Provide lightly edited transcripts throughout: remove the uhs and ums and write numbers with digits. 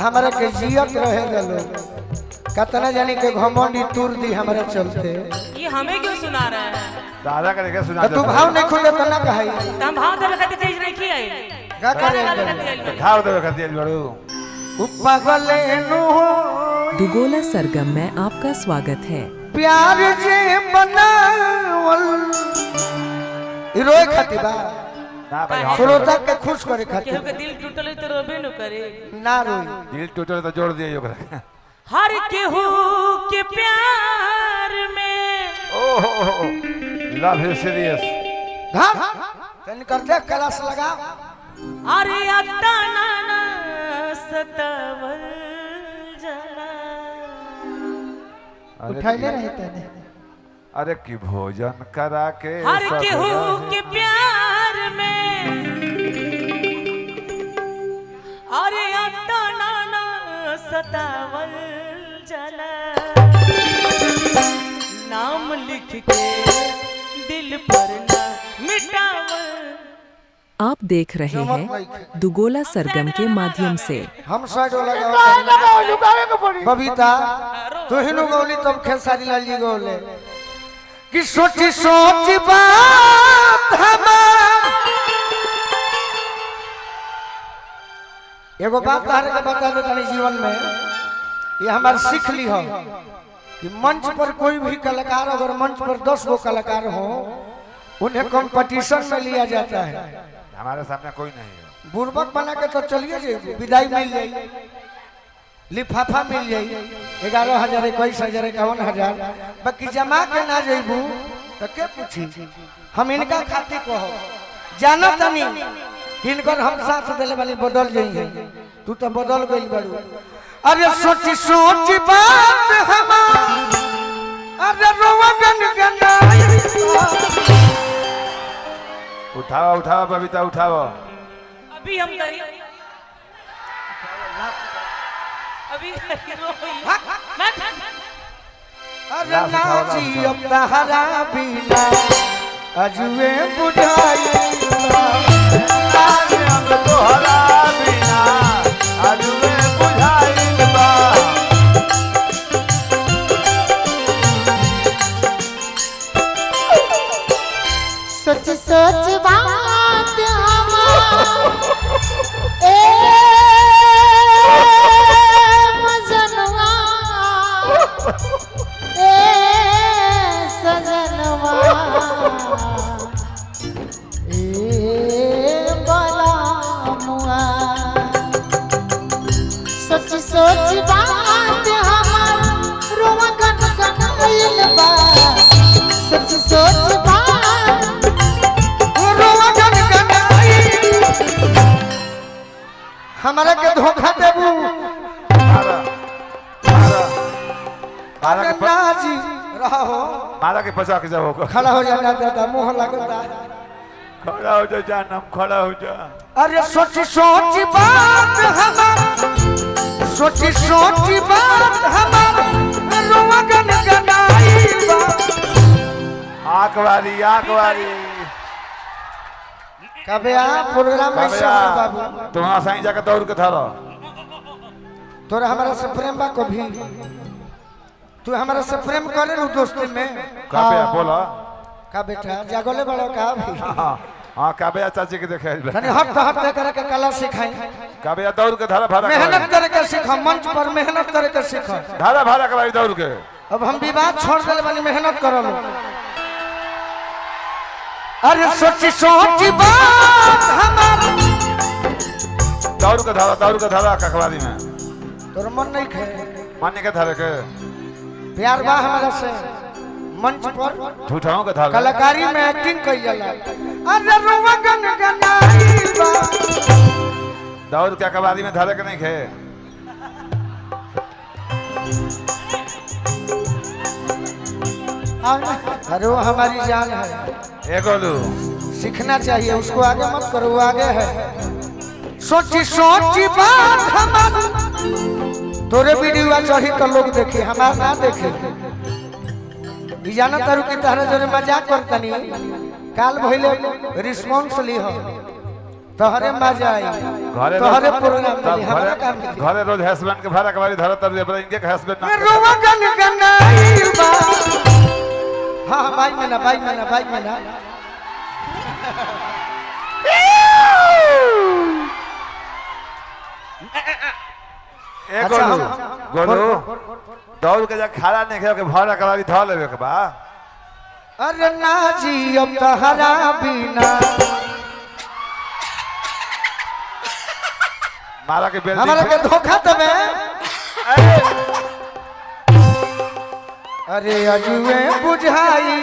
हमारे के जियत रहे गलो कतना जानी के घमंडी तुर दी हमारे चलते। ये हमें क्यों सुना रहे हैं? दादा का लेके सुना तू भाव नहीं खुले तो ना कहाई हम भाव देवे खातिर चीज नहीं की आई का करे खाओ देवे खातिर बड़ू पागले नु दुगोला सरगम में आपका स्वागत है। प्यार जे बनावल रोए खातिर बा ना भाई हम श्रोता के खुश करे खातिर केहू के दिल टूटल तो रोबे न करे। ना रोई दिल टूटल तो जोड़ दिए ओकरा। हर केहू के प्यार में ओहो लव यू सीरियस घर तन कर दे क्लास लगा अरे अत्ता नाना सतावल जना उठाइले रहे तने अरे की भोजन करा के हर केहू के प्यार में अरे अत्ता नाना सतावल जना नाम लिख के दिल पर ना मिटावल। आप देख रहे हैं दुगोला सरगम के माध्यम से। हम साइड लगा बबीता तू ही नु गौली तब खेसारी लाल जी गौले कि सोची सोची बात हमार एगो बात तारे के बता दे तनी जीवन में ये हमार सीख ली हो कि मंच पर कोई भी कलाकार अगर मंच पर 10 गो कलाकार हो उन्हें कंपटीशन में लिया जाता है। हमारे सामने कोई नहीं है। बुर्बक बना के तो चलिए जी विदाई मिल जाए लिफाफा मिल जाए 11,000 21,000 51,000 बाकी जमा के ना जेबू तो के पूछी हम इनका खातिर कहो जानो तनी किनकर हम साथ देले वाली बदल जाइए तू तो बदल गई बड़ू। अरे सोची सोची बात हमार अरे रोवा गनगनाई उठाओ उठाओ बबीता उठाओ। अभी हम करी अभी अरे नाची अब तहरा बिना अजुए बुझाई हम तोहरा बिना अजुए बुझाइल बा। सोच सोच बात ए मजनवा ए सजनवा ए बलामुआ सोच सोच बात हमार रोवा गन गनाइल बा। सोच सोच बात रोवा गनगनाई हमारा के धोखा देबू मारा मारा अरे नाची रहो मारा के पचा के जाओ खड़ा हो जाना दादा मुंह लगता। खड़ा हो जा जानम खड़ा हो जा। अरे सोची सोची बात हमार सोची सोची बात हमार रोवा गनगनाई बा। आंखवारी कबे आ प्रोग्राम में सब बाबू तुम्हारा साईं जाकर दौड़ के थारो। तोरा हमारा से प्रेम बा कभी तू हमारा से प्रेम करे नु दोस्ती में काबे बोला का बेटा जागले बड़ो का भी हां काबे चाची के देखे तने हट करे के कला सिखाई काबे दौड़ के धारा भारा मेहनत करे के सीखा मंच पर मेहनत करे के सीखा धारा भारा कराई दौड़ के। अब हम विवाद छोड़ देले बानी मेहनत करलो। अरे सोची सोची बात हमार दौड़ के धारा ककवारी में तोर मन नहीं खे मान्य के धारे के प्यार बा हमारा से मंच पर झूठाओं के धारा कलाकारी में एक्टिंग कई जाला। अरे रोवा गनगनाई बा दौड़ के ककवारी में धारे के नहीं खे। अरे वो हमारी जान है ए गोलू सीखना चाहिए उसको आगे मत करो वो आगे है। सोची सोची बात हमार तोरे वीडियो चढ़ी तो लोग देखे हमार ना देखे जाना तारू की तरह जरे मजाक करतनी काल भइले रिस्पांस ली हो तोहरे मजा आई घरे तोहरे रोज- प्रोग्राम तब में हमारा काम घरे नहीं घरे रोज हस्बैंड के भाड़ा कबारी धरत तर इनके हस्बैंड ना रोवा गन गनाई बा हाँ बाइक में ना बाइक में ना बाइक में ना ए अच्छा, गोलू दौड़ के जा खड़ा नहीं खेल के भाड़ा कबारी धर लेवे के बा अरे ना जी अब तहरा बिना मारा के बेल हमारा के धोखा तबे अरे अजुए बुझाई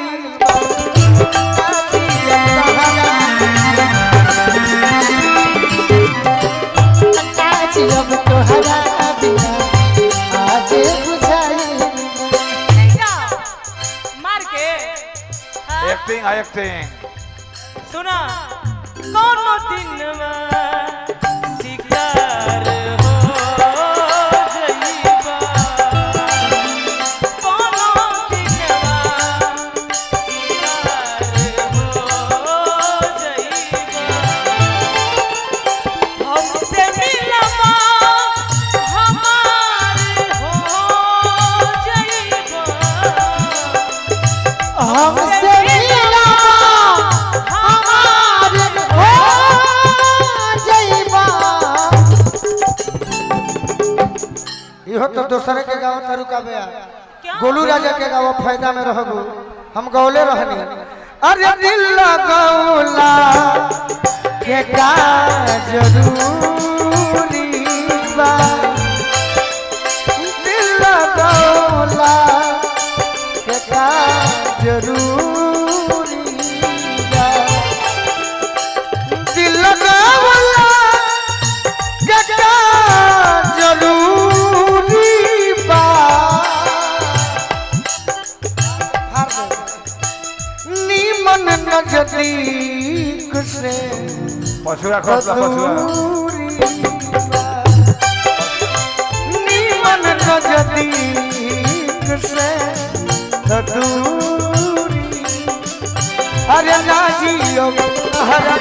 नाची अब तोहरा बिना आज बुझाई मार के हाँ? एक्टिंग है एक्टिंग सुना कोनो दिनवा शिकार हो जइबा कोनो दिनवा शिकार हो जइबा हमसे मिलवा हमार हो जइबा हमसे मिलवा हमार हो जइबा इहो तो दूसरे के गाँव तारू का बया क्या? गोलू राजा के गाँव फायदा में रहबू हम गौले रहनी अरे दिल लगौला के का जरूरी बा दिल लगौला के का जरूरी बा दिल लगौला के का जरूरी बा नीमन नजदीक से पछुआ खोसला पछुआ दूरी बा। नीमन नजदीक से दूरी अरे ना जियो हरा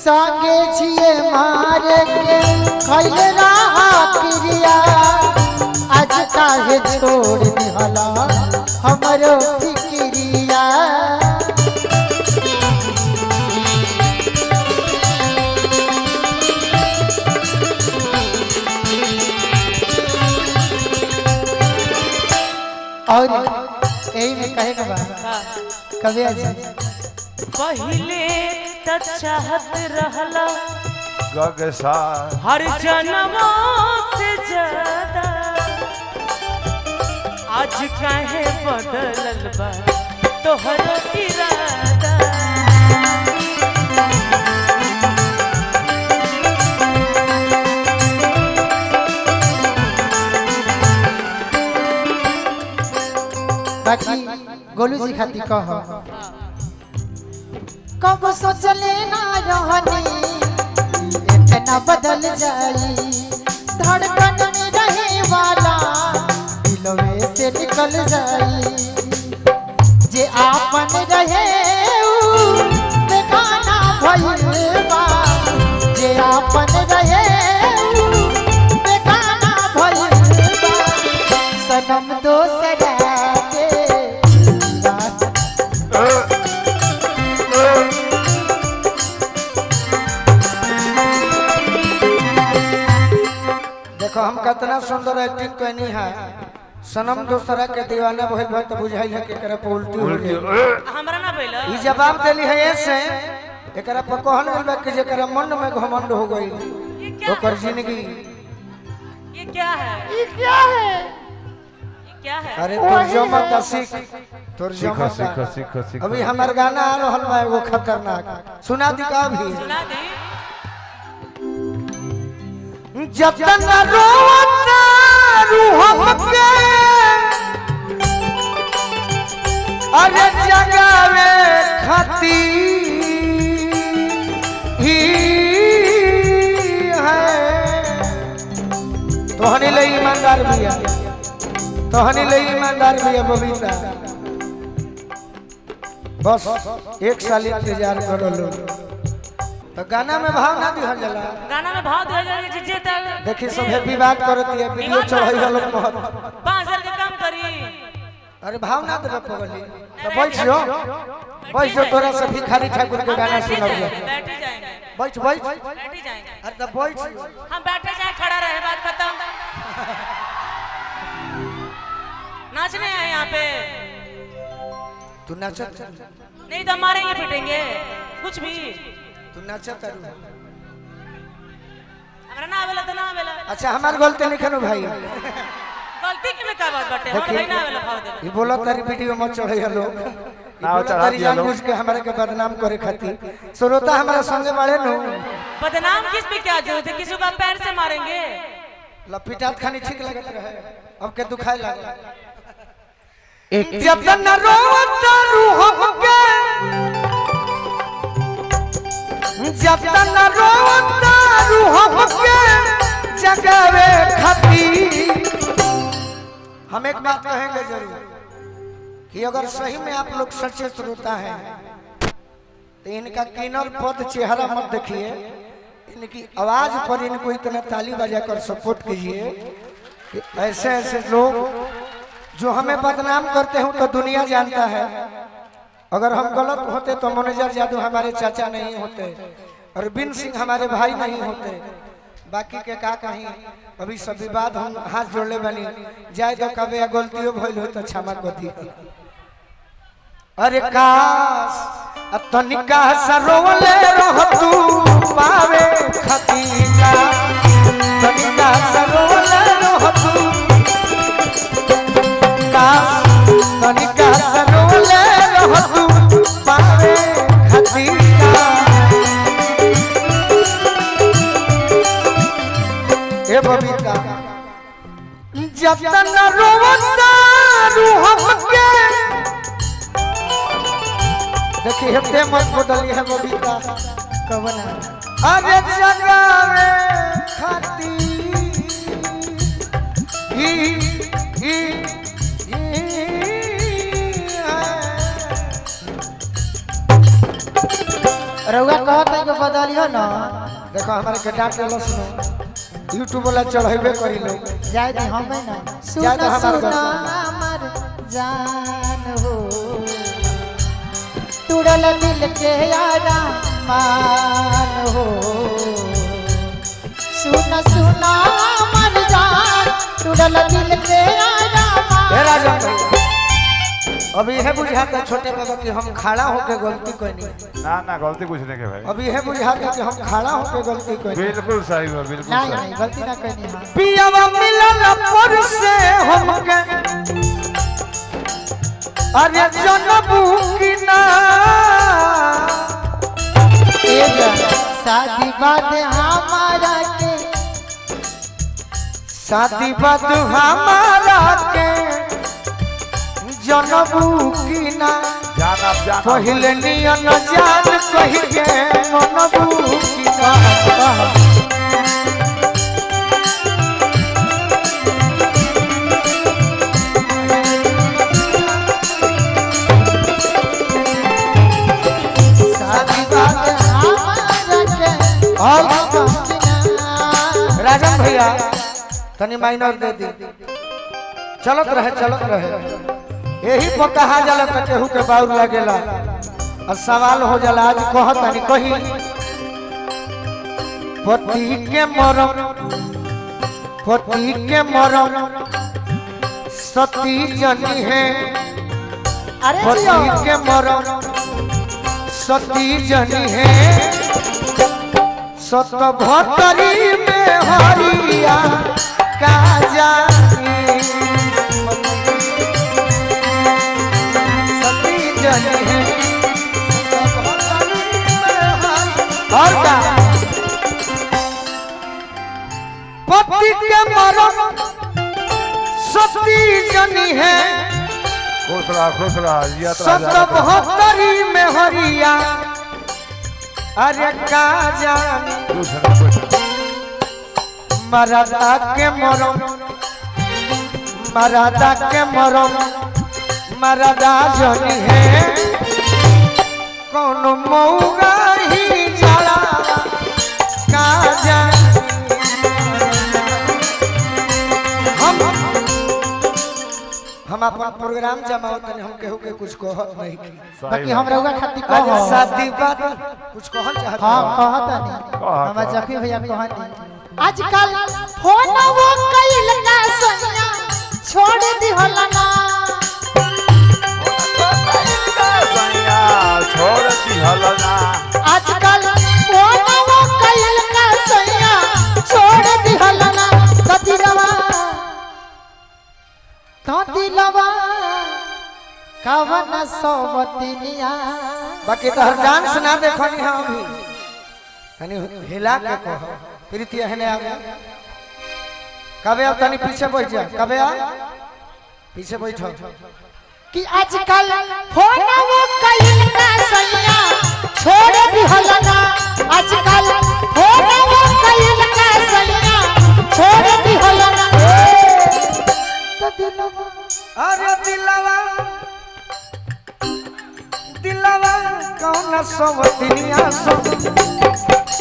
संगे छिए मारे के खैल रहा क्रिया आज काहे छोड़ दिहला हमरो फिक्रिया और यही में कहे ना बा कभी आज पहले त चाहत रहला गगसा हर जन्मों से ज्यादा आज काहे बदलल बा तोहर इरादा बाकी गोलू जी खाती कह कब सोचले ना रहनी इतना बदल जाई धड़कन में रहे वाला दिलवे से निकल जाई जे आपन रहे ऊ बेगाना भइल बा जे आपन रहे ऊ बेगाना भइल बा सनम दोसरा के देखो हम कितना सुंदर एक्टिंग कहनी है सनम दूसरा के दीवाना भइल बा तो बुझाई है कि एकरा पे उल्टी हो गई हमरा ना भइल ई जवाब देली है ऐसे एकरा पर कहल गेल बा कि जेकरा मन में घमंड हो गई ये क्या ओकर जिंदगी ये क्या है ये क्या है ये क्या है अरे तर्जुमा का सीख तर्जुमा सीखो का सीखो सीखो अभी हमार गाना आ रहल बा एगो खतरनाक सुना दी का भी सुना दी जतन रोवता रूह के अरे जगावे खाती ही है तोहने ले ईमानदार भैया तोहनी ले ईमानदार भी है बबीता बस 1 साल इंतजार करो लो तो गाना में भाव ना दिया जाला गाना में भाव दिया जाएगा जिजे तक देखी सब हैप्पी बात करती है वीडियो चढ़ाई वालों बहुत 5000 का काम करी अरे भाव ना देबे पगली तो बैठ जो तोरा से भिखारी ठाकुर के गाना सुनब बैठ ही जाएंगे बैठ बैठ ही जाएंगे अरे तो बैठ हम बैठे जाए खड़ा रहे बात खत्म नाचने आए यहाँ पे तू नाचत नहीं तो मारेंगे पीटेंगे कुछ भी तू नाचत हमरा ना आवेला तो ना आवेला अच्छा हमार गलती नहीं खनो भाई गलती की में का बात बटे हमरा भाई ना आवेला भाव देबे ये बोला तारी वीडियो में चढ़े लोग ना चढ़ा दिया लोग जानबूझ के हमारे के बदनाम करे खातिर श्रोता हमारा संगे बाड़े नो बदनाम किस पे क्या जरूरत है किसी का पैर से मारेंगे लपिटात खानी ठीक लगत रहे अब के दुखाए लगा जतन रोता रूह के जतन रोता रूह के जगावे खातिर हम एक बात कहेंगे जरूर कि अगर सही में आप लोग सच्चे श्रोता हैं तो इनका किन्नर पद चेहरा मत देखिए इनकी आवाज पर इनको इतना ताली बजाकर सपोर्ट कीजिए कि ऐसे ऐसे लोग जो हमें बदनाम करते हैं तो दुनिया जानता है अगर हम गलत होते तो मैनेजर जादू हमारे चाचा नहीं होते और बिन सिंह हमारे भाई नहीं होते बाकी के का कहीं अभी सब विवाद हम हाथ जोड़ले बनी जाए तो कभी गलतियों भइल हो तो क्षमा कर दी अरे काश तनिका सरोवले रह तू पावे खतीका तनिका सरोवले रह तू काश तनिका सरोवले रह तू पावे खतीका ए बबीता जतन रोवता रूह के देखिए हते मत बदली है बबीता कवना अरे जगावे खाती रउआ कहत है कि बदलियो ना देखो हमारे के डांट लो सुनो यूट्यूब वाला चढ़ाइबे करी लो जाए दे हम ना जाए तो हमार सुना घर। हमर जान हो टूटल दिल के यारा मान हो सुना सुना हमर जान टूटल दिल के यारा हे मान राजा भाई अभी है बुझाता छोटे बाबा कि हम खड़ा होके गलती कोई नहीं ना गलती कुछ नहीं के भाई अभी है बुझाता कि हम खड़ा होके गलती कोई नहीं बिल्कुल सही है बिल्कुल नहीं सही नहीं गलती ना करनी है पियावा मिलल पर से हमके अरे जनबू की ना एक शादी बाद हमारा के शादी बाद हमारा के जनबू की ना जान आप जान पहले नियन जान कही के मनबू की ना शादी बाद हमारा के और किना राजन भैया तनी माइनर दे दी चलत रहे यही पर कहा जाला त केहू के बाउर लगेला और सवाल हो जाला आज कहतानी कही पति के मरम सती जनी है अरे पति जियो के मरम सती जनी है सत भतरी में हरिया का जानी सती जनी है सत भतरी में हरिया और का पति के मरम सती जनी है खुश रहा जिया तो सत भतरी में हरिया अरे का जानी मरदा के मरम मरादा के मरम मरादा जनी है कौन मऊगा ही जाला का जानी हम अपन प्रोग्राम जमाओ तने हम केहू के कुछ कहत नहीं की बाकी हम रउआ खातिर आज कह शादी बात कुछ कहल चाहत हां कहत नहीं हम जखी भैया कहत नहीं आजकल फोन वो कइल का सैया छोड़ दिहल ना छोड़ दिहल ना आजकल फोन वो कइल का सैया छोड़ दिहल ना दिलवा कवन सोवतिनिया बाकी तो हर डांस ना देखनी है अभी तनी हिला के कहो प्रीतिया है ने आ कबे अब तनी पीछे बैठ जा कबे आ पीछे बैठो कि आजकल फोन वो कइल का सैया छोड़ दिहल ना आजकल फोन वो कइल का सैया छोड़ दिहल ना तो दिलवा अरे दिलवा दिलवा कौन सब दुनिया सब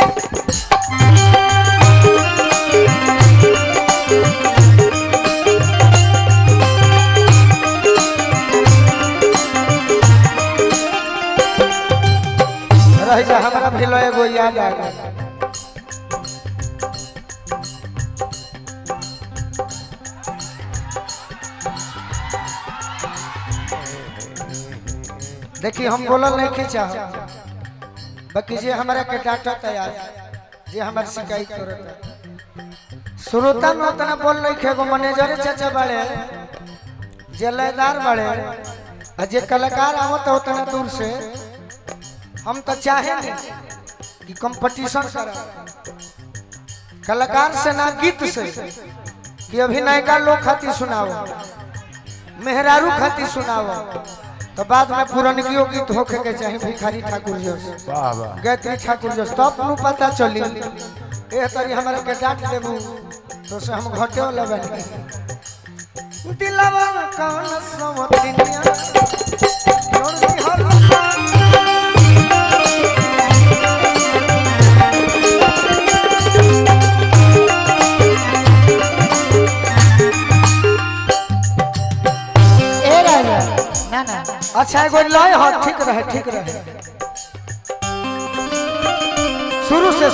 रह जा हमरा भेलो एगो याद आ गया देखिए हम बोलल नहीं के चाह बाकी जे हमारा के डाटा तैयार जे हमार शिकायत करता श्रोता में उतना बोल नहीं के गो मैनेजर चाचा बड़े जे लयदार बड़े आ जे कलाकार आवत उतना दूर से हम तो चाहे नहीं कि कंपटीशन करा कलाकार से ना गीत से कि अभिनय का लोग खाती सुनाओ मेहरारू खाती सुनाओ तो बाद में पुरनगियों गीत होके के चाहिए भिखारी ठाकुर जोश गायत्री ठाकुर जोश तब नु पता चली ए तरी हमरा के डांट देबू तो से हम घटे वाला बन दिलवा कौन सब दुनिया छोड़ दी हर ना ना अच्छा एगो लय हो ठीक रहे शुरू से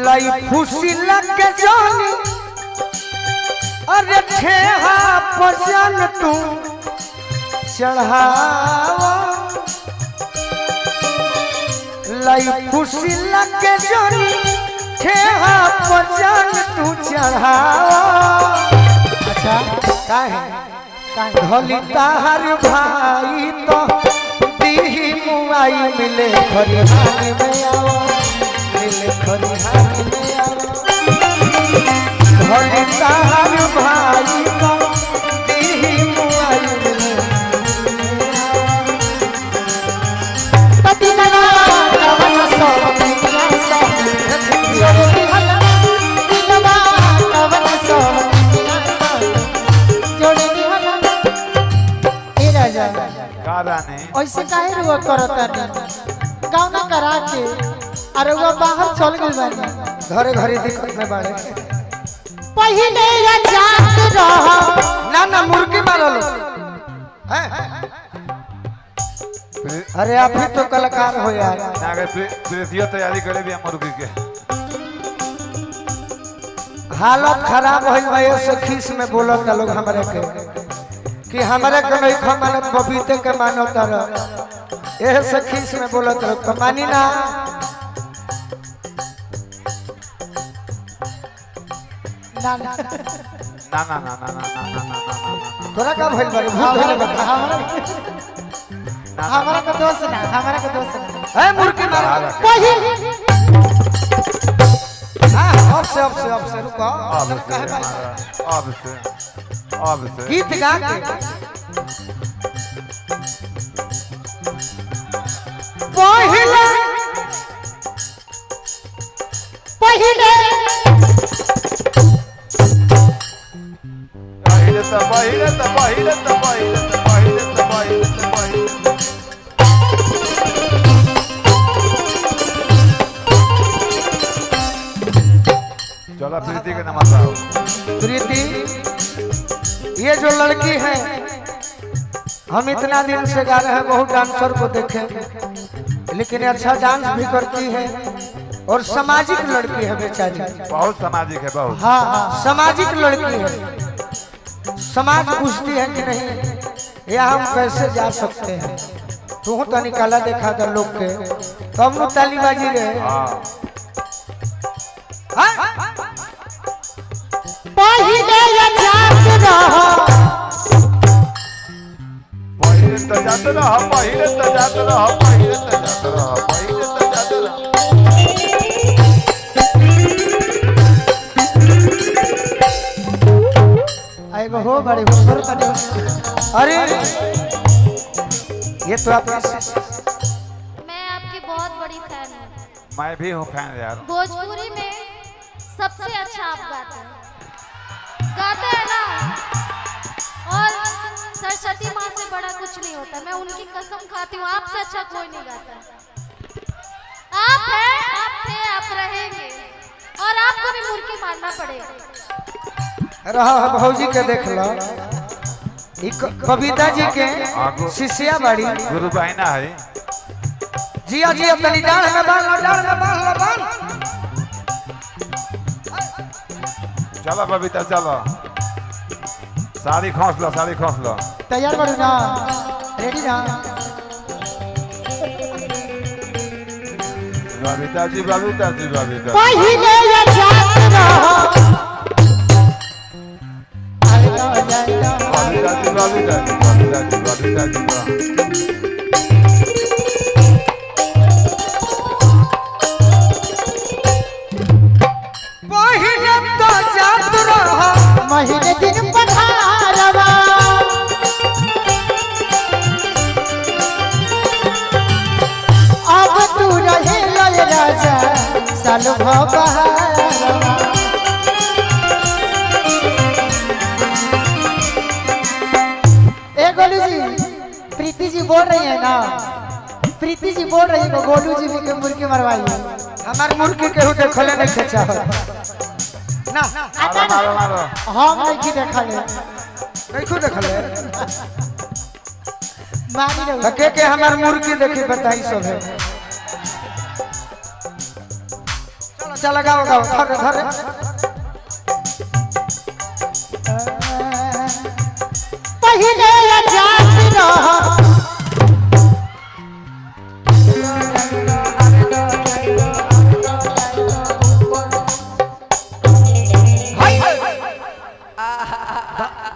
लय खुशी लग के जानी अरे ठेहा पजन तू चढ़ावा लय खुशी लग के जानी ठेहा पजन तू चढ़ावा अच्छा काहे धली ताहर भाई तो दीही मुआई मिले खरिहानी में आओ मिले खरिहानी में आओ धली ताहर भाई तो दीही मुआई मिले दिलवा कवन सोवतिनिया सब छोड़ दिहल ना दिलवा कवन सोवतिनिया सब छोड़ दिहल ना ए राजा काराने ऐसे काहे रुआ करता नहीं गाँव ना करा के अरे वो बाहर चल गई बानी घरे घरे दिक्कत में बाड़े पहले या जात रहा ना मुर्गी मारल हैं अरे आप ही तो कलाकार हो यार ना अगर प्रेसियो तैयारी करे भी मुर्गी के हालत खराब हो गई से खीस में बोलत लोग हमारे के कि हमारे के नहीं खमानत बबीते के मानो तर एह से खीस में बोलत लोग तो मानी ना ना ना तोरा का भइल बारे भूल भइल बता हमारा का दोस्त ना हमारा का दोस्त ना ए मुर्गी मार पहले हां अब से रुको अब से गीत गा के पहले पहिले त पहिले त पहिले त पहिले त पहिले त पहिले चलो प्रीति के नाम बताओ। प्रीति, ये जो लड़की है हम इतना दिन से गा रहे हैं, बहुत डांसर को देखे, लेकिन अच्छा डांस भी करती है और सामाजिक लड़की है बेचारी। बहुत सामाजिक है बहुत। हाँ हाँ, सामाजिक लड़की है। समाज पूछती है कि नहीं यहाँ हम कैसे जा सकते हैं, तू तो निकाला देखा था लोग के, तो हम लोग ताली बाजी रहे। पहिले जात रहो, पहिले त जात रह, पहिले त जात रह, पहिले त जात रह, पहिले त जात रह। आएगा हो बड़े हो सर तने। अरे ये तो आपकी मैं आपकी बहुत बड़ी फैन हूँ। मैं भी हूँ फैन यार। भोजपुरी में सबसे अच्छा आप गाते हैं ना, और सरस्वती माँ से बड़ा कुछ नहीं होता। मैं उनकी कसम खाती हूँ, आपसे अच्छा कोई नहीं गाता। आप हैं, आप थे, आप रहेंगे, और आपको भी मुर्गी मारना पड़ेगा। रहा भौजी के देख लो, कविता जी के शिष्या बाड़ी गुरु बहना है। जिया जिया तनी डाल में बाल डाल में बाल बाल। चलो बबीता चलो, साड़ी खोस लो, साड़ी खोस लो। तैयार करो ना, रेडी ना। बबीता जी, बबीता जी, बबीता। पहिले जात रहो, बबीता जी, बबीता जी, बबीता जी, बबीता जी। पहिले तो जात रहो, महीने दिन पधारवा, अब तू रहे लय राजा साल बहारवा। ए गोलू जी, प्रीति जी बोल रही है ना, प्रीति जी बोल रही है गोलू जी भी के मुर्गी मरवाइए। हमार मुर्गी केहू देखले नहीं खेचा हो ना, मारो मारो मारो। हम नहीं देखले, देखो देखले मानी रहो। के हमार मुर्गी देखी बताई सब है। चलो चल गाओ गाओ, धर धर। पहिले जात रहो,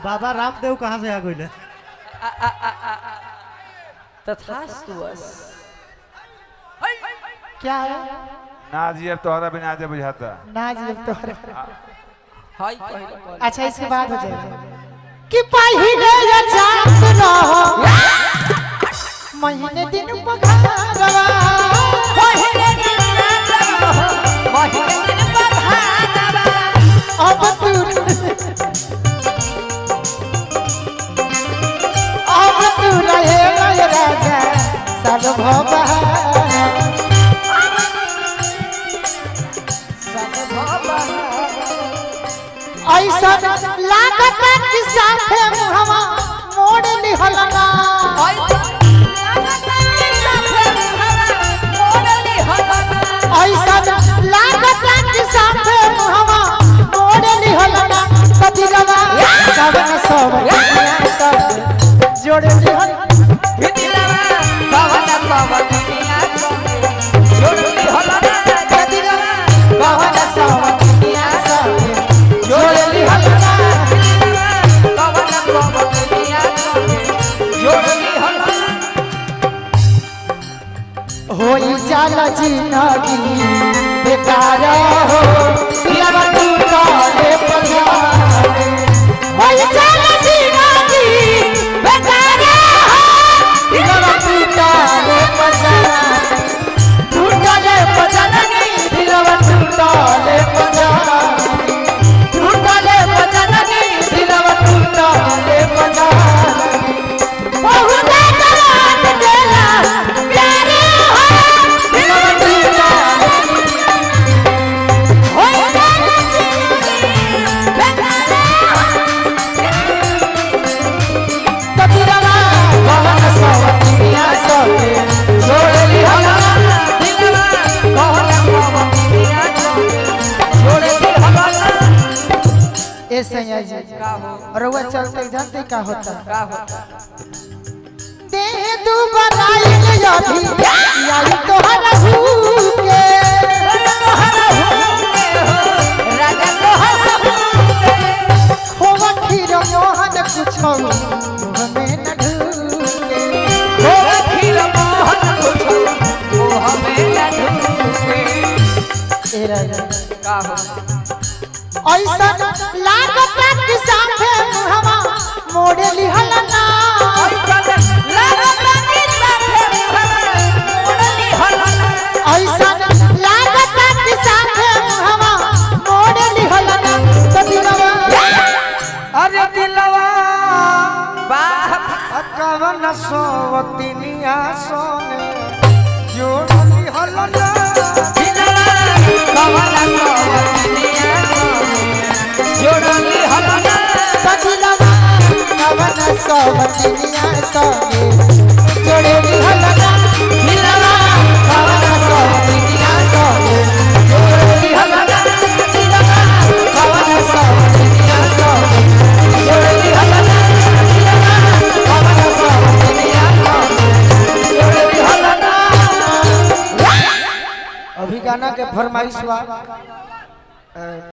बाबा रामदेव कहाँ से आ गए? तथास्तु बस। क्या है ना जी अब तोहरा बिना जे बुझाता। ना जी तो हाय पहले कॉल। अच्छा इसके बाद हो जाएगा कि पहिले जात रहो, महीने दिन पधारवा, पहले दिन रहो, महीने दिन बधावा। अब तू रहे लय राजा साल बहारवा। ऐसा लागत कि साथे मुहवा मोड़ निहलना, ऐसा लागत कि साथे मुहवा मोड़ निहलना। कदिरवा कवन सब जोड़ निहल, कवन सब जोड़ निहलना। होई जाला जिंदगी बेकार हो, पियावा तू काले पजारे। होई जाला जिंदगी बेकार हो, पियावा तू काले पजारे। टूटले पजारे, पियावा तू काले पजारे। टूटले पजारे, पियावा तू काले रउआ चलते जानते का होता देह दू बराइल यदि आई तोहरा भूके खोवा खीर मोहन कुछ हमें न ढूके ऐसा लागत कि साथे मुहवा मोड़े लिहलना ऐसा लागत कि साथे मुहवा मोड़े लिहलना तो दिलवा अरे दिलवा कवन सोवतिनिया सोने जोड़ली हलना सदिलवा कवन सोवतिनिया सोने जोड़ली हलना दिलवा कवन सोवतिनिया सोने जोड़ली हलना दिलवा कवन सोवतिनिया सोने जोड़ली हलना दिलवा कवन सोवतिनिया सोने जोड़ली हलना। अभी गाना के फरमाइश बा